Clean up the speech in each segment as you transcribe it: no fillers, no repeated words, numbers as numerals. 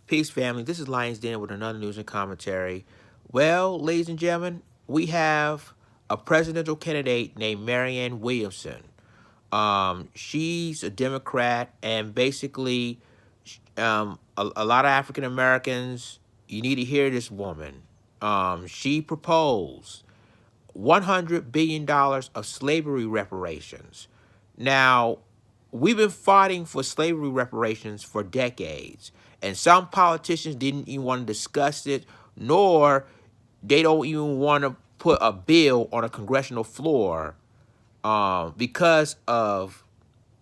Peace, family. This is Lions Den with another news and commentary. Well, ladies and gentlemen, we have a presidential candidate named Marianne Williamson. She's a Democrat, and basically, a lot of African Americans, you need to hear this woman. She proposed $100 billion of slavery reparations. Now, we've been fighting for slavery reparations for decades, and some politicians didn't even want to discuss it, nor they don't even want to put a bill on a congressional floor because of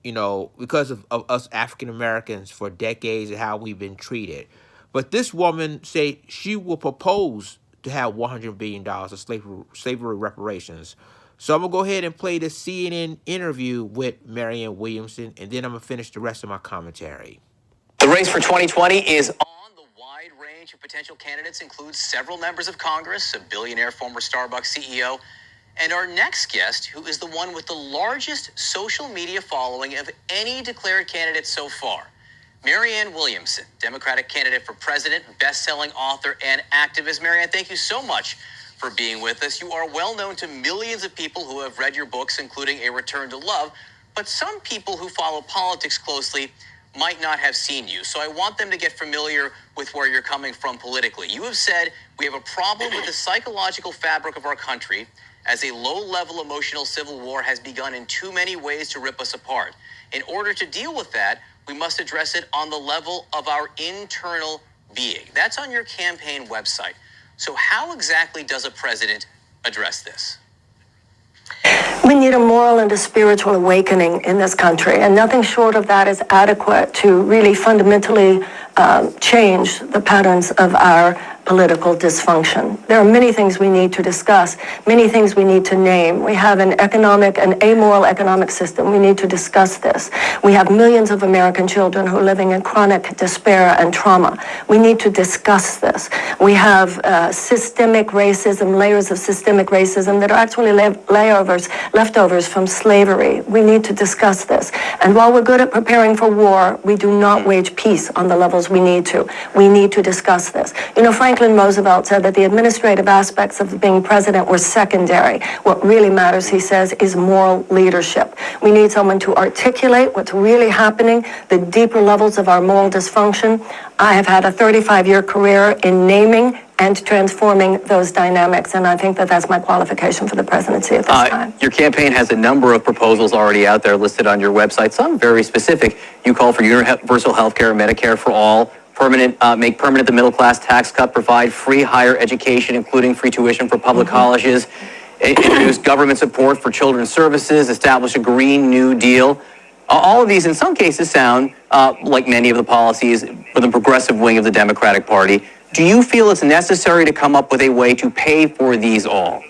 of us African Americans for decades and how we've been treated. But this woman said she will propose to have $100 billion of slavery reparations. So I'm going to go ahead and play the CNN interview with Marianne Williamson, and then I'm going to finish the rest of my commentary. The race for 2020 is on. The wide range of potential candidates includes several members of Congress, a billionaire former Starbucks CEO, and our next guest, who is the one with the largest social media following of any declared candidate so far. Marianne Williamson, Democratic candidate for president, best-selling author, and activist. Marianne, thank you so much for being with us. You are well known to millions of people who have read your books, including A Return to Love, but some people who follow politics closely might not have seen you. So I want them to get familiar with where you're coming from politically. You have said we have a problem with the psychological fabric of our country, as a low-level emotional civil war has begun in too many ways to rip us apart. In order to deal with that, we must address it on the level of our internal being. That's on your campaign website. So how exactly does a president address this? We need a moral and a spiritual awakening in this country, and nothing short of that is adequate to really fundamentally change the patterns of our political dysfunction. There are many things we need to discuss, many things we need to name. We have an amoral economic system. We need to discuss this. We have millions of American children who are living in chronic despair and trauma. We need to discuss this. We have systemic racism, layers of systemic racism that are actually leftovers from slavery. We need to discuss this. And while we're good at preparing for war, we do not wage peace on the levels we need to. We need to discuss this. Franklin Roosevelt said that the administrative aspects of being president were secondary. What really matters, he says, is moral leadership. We need someone to articulate what's really happening, the deeper levels of our moral dysfunction. I have had a 35-year career in naming and transforming those dynamics, and I think that that's my qualification for the presidency at this time. Your campaign has a number of proposals already out there listed on your website, some very specific. You call for universal health care, Medicare for all, make permanent the middle-class tax cut, provide free higher education, including free tuition for public colleges, introduce government support for children's services, establish a Green New Deal. All of these, in some cases, sound like many of the policies for the progressive wing of the Democratic Party. Do you feel it's necessary to come up with a way to pay for these all?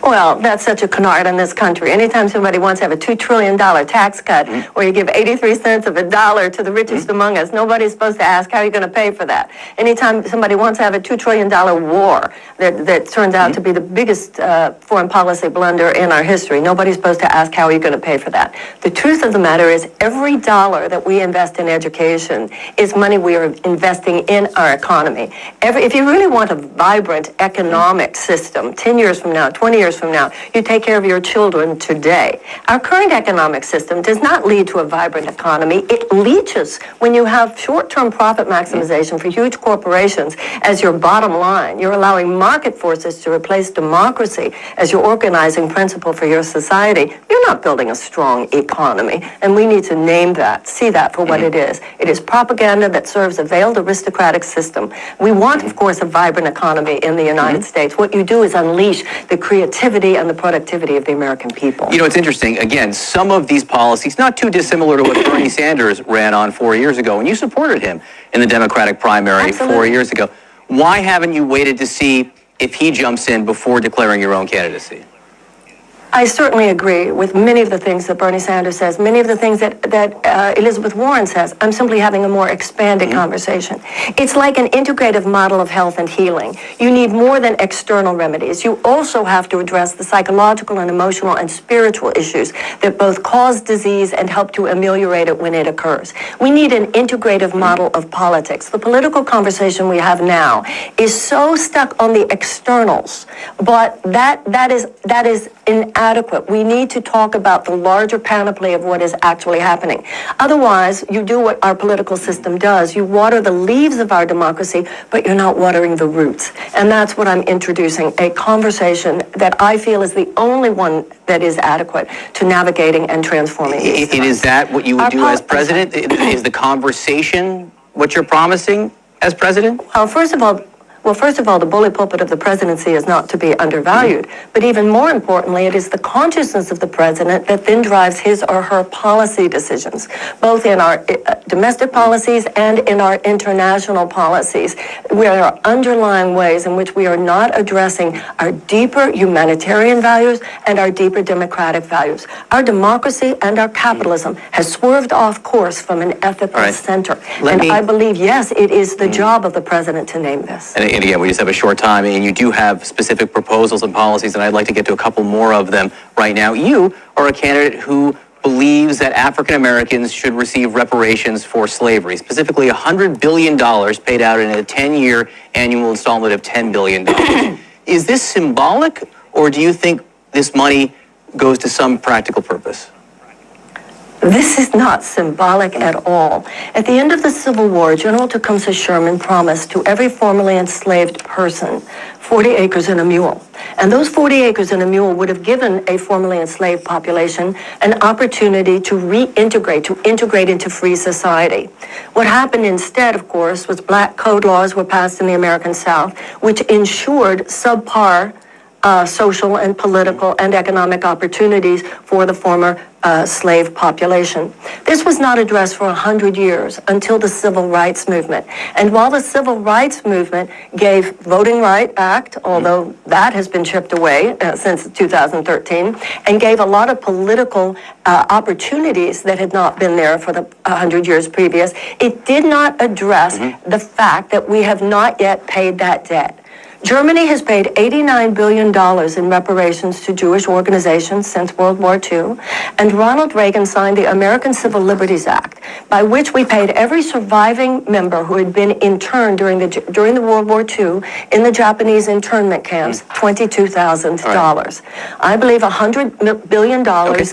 Well, that's such a canard in this country. Anytime somebody wants to have a $2 trillion tax cut where you give 83 cents of a dollar to the richest among us, nobody's supposed to ask, how are you going to pay for that? Anytime somebody wants to have a $2 trillion war that turns out to be the biggest foreign policy blunder in our history, nobody's supposed to ask, how are you going to pay for that? The truth of the matter is every dollar that we invest in education is money we are investing in our economy. If you really want a vibrant economic system, 10 years from now, 20 years from now, you take care of your children today. Our current economic system does not lead to a vibrant economy. It leaches when you have short-term profit maximization for huge corporations as your bottom line. You're allowing market forces to replace democracy as your organizing principle for your society. You're not building a strong economy, and we need to name that, see that for what it is. It is propaganda that serves a veiled aristocratic system. We want, of course, a vibrant economy in the United States. What you do is unleash the creativity and the productivity of the American people. You know, it's interesting. Again, some of these policies, not too dissimilar to what Bernie Sanders ran on 4 years ago, and you supported him in the Democratic primary 4 years ago. Why haven't you waited to see if he jumps in before declaring your own candidacy? I certainly agree with many of the things that Bernie Sanders says, many of the things that Elizabeth Warren says. I'm simply having a more expanded conversation. It's like an integrative model of health and healing. You need more than external remedies. You also have to address the psychological and emotional and spiritual issues that both cause disease and help to ameliorate it when it occurs. We need an integrative model of politics. The political conversation we have now is so stuck on the externals, but that is inadequate. We need to talk about the larger panoply of what is actually happening. Otherwise, you do what our political system does. You water the leaves of our democracy, but you're not watering the roots. And that's what I'm introducing, a conversation that I feel is the only one that is adequate to navigating and transforming these times. Is that what you would do as president? Is the conversation what you're promising as president? First of all, the bully pulpit of the presidency is not to be undervalued. But even more importantly, it is the consciousness of the president that then drives his or her policy decisions, both in our domestic policies and in our international policies. There are underlying ways in which we are not addressing our deeper humanitarian values and our deeper democratic values. Our democracy and our capitalism has swerved off course from an ethical center. I believe, yes, it is the job of the president to name this. And again, we just have a short time, and you do have specific proposals and policies, and I'd like to get to a couple more of them right now. You are a candidate who believes that African Americans should receive reparations for slavery, specifically $100 billion paid out in a 10-year annual installment of $10 billion. Is this symbolic, or do you think this money goes to some practical purpose? This is not symbolic at all. At the end of the Civil War, General Tecumseh Sherman promised to every formerly enslaved person 40 acres and a mule. And those 40 acres and a mule would have given a formerly enslaved population an opportunity to reintegrate, to integrate into free society. What happened instead, of course, was black code laws were passed in the American South, which ensured subpar social and political and economic opportunities for the former slave population. This was not addressed for 100 years until the Civil Rights Movement. And while the Civil Rights Movement gave Voting Rights Act, although that has been chipped away since 2013, and gave a lot of political opportunities that had not been there for the 100 years previous, it did not address the fact that we have not yet paid that debt. Germany has paid $89 billion in reparations to Jewish organizations since World War II, and Ronald Reagan signed the American Civil Liberties Act, by which we paid every surviving member who had been interned during the World War II in the Japanese internment camps $22,000. I believe $100 billion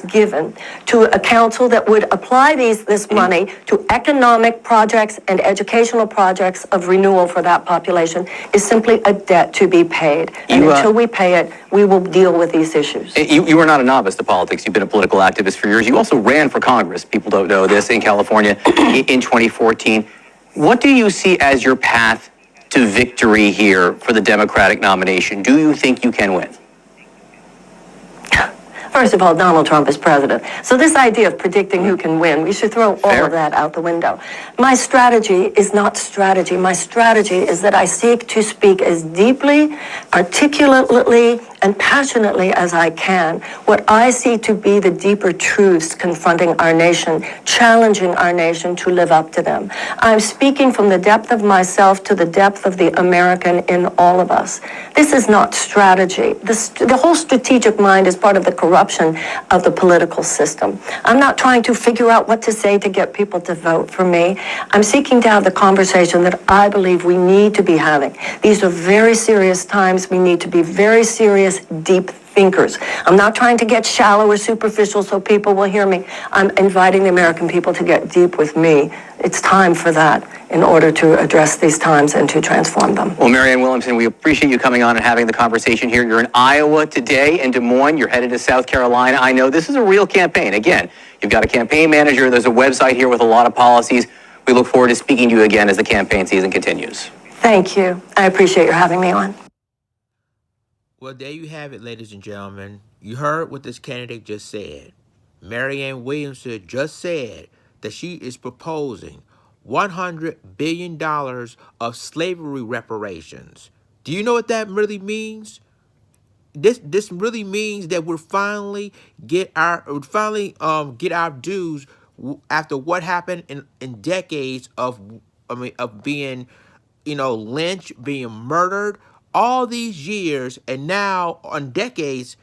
given to a council that would apply this money to economic projects and educational projects of renewal for that population is simply a debt to be paid. And until we pay it, we will deal with these issues. You are not a novice to politics. You've been a political activist for years. You also ran for Congress. People don't know this, in California in 2014. What do you see as your path to victory here for the Democratic nomination? Do you think you can win? First of all, Donald Trump is president. So this idea of predicting who can win, we should throw all of that out the window. My strategy is not strategy. My strategy is that I seek to speak as deeply, articulately, and passionately as I can what I see to be the deeper truths confronting our nation, challenging our nation to live up to them. I'm speaking from the depth of myself to the depth of the American in all of us. This is not strategy. The whole strategic mind is part of the corruption of the political system. I'm not trying to figure out what to say to get people to vote for me. I'm seeking to have the conversation that I believe we need to be having. These are very serious times. We need to be very serious, deep thinkers. I'm not trying to get shallow or superficial so people will hear me. I'm inviting the American people to get deep with me. It's time for that in order to address these times and to transform them. Well, Marianne Williamson, we appreciate you coming on and having the conversation here. You're in Iowa today, in Des Moines. You're headed to South Carolina. I know this is a real campaign. Again, you've got a campaign manager. There's a website here with a lot of policies. We look forward to speaking to you again as the campaign season continues. Thank you. I appreciate your having me on. Well, there you have it, ladies and gentlemen. You heard what this candidate just said. Marianne Williamson just said that she is proposing $100 billion of slavery reparations. Do you know what that really means? this really means that get our dues after what happened in decades of, of being, lynched, being murdered, all these years, and now on decades,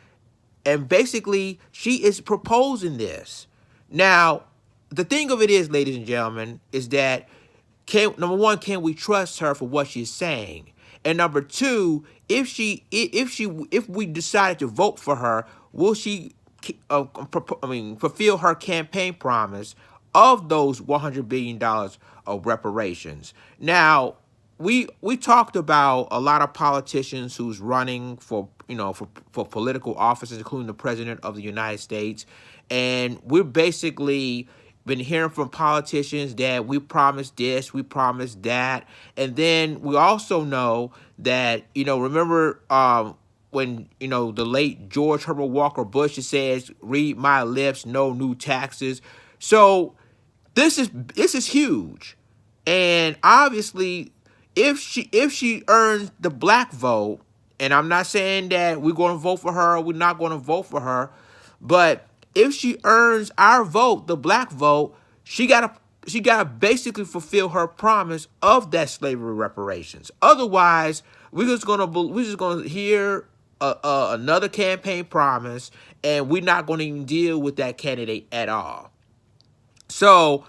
and basically she is proposing this. Now, the thing of it is, ladies and gentlemen, is that number one, can we trust her for what she's saying? And number two, if we decided to vote for her, will she fulfill her campaign promise of those $100 billion of reparations? Now, we talked about a lot of politicians who's running for, for political offices, including the president of the United States, and we're basically been hearing from politicians that we promised this, we promised that, and then we also know that, remember when, the late George Herbert Walker Bush says, "Read my lips, no new taxes." So this is huge, and obviously, if she earns the black vote, and I'm not saying that we're going to vote for her or we're not going to vote for her, but if she earns our vote, the black vote, she gotta basically fulfill her promise of that slavery reparations. Otherwise, we're just gonna hear another campaign promise, and we're not going to even deal with that candidate at all. So,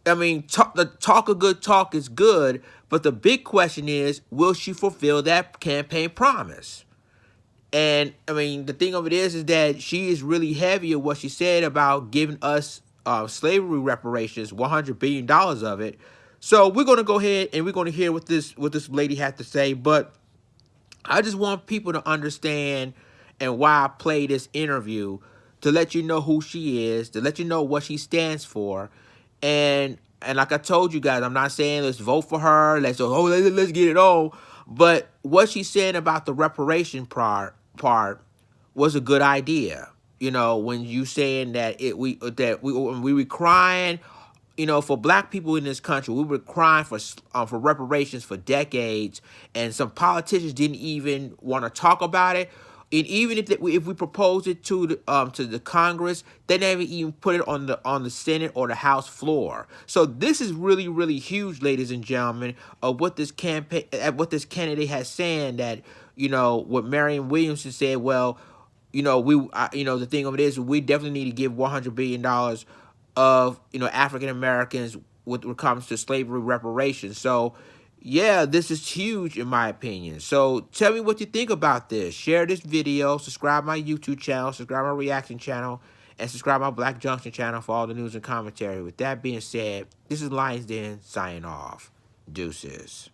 I mean, the talk of good talk is good, but the big question is, will she fulfill that campaign promise? And I mean, the thing of it is that she is really heavy on what she said about giving us slavery reparations, $100 billion of it. So we're going to go ahead and we're going to hear what this lady had to say. But I just want people to understand, and why I play this interview, to let you know who she is, to let you know what she stands for. And like I told you guys, I'm not saying let's vote for her, let's get it on. But what she's saying about the reparation part was a good idea. When you saying that we were crying, for black people in this country, we were crying for reparations for decades, and some politicians didn't even want to talk about it. And even if we proposed it to the Congress, they never even put it on the Senate or the House floor. So this is really, really huge, ladies and gentlemen, of what this candidate has saying, that what Marianne Williamson said. Well, the thing of it is, we definitely need to give $100 billion of African Americans when it comes to slavery reparations. So yeah, this is huge in my opinion. So tell me what you think about this. Share this video, subscribe my YouTube channel, subscribe my reaction channel, and subscribe my Black Junction channel for all the news and commentary. With that being said, this is Lions Den signing off. Deuces.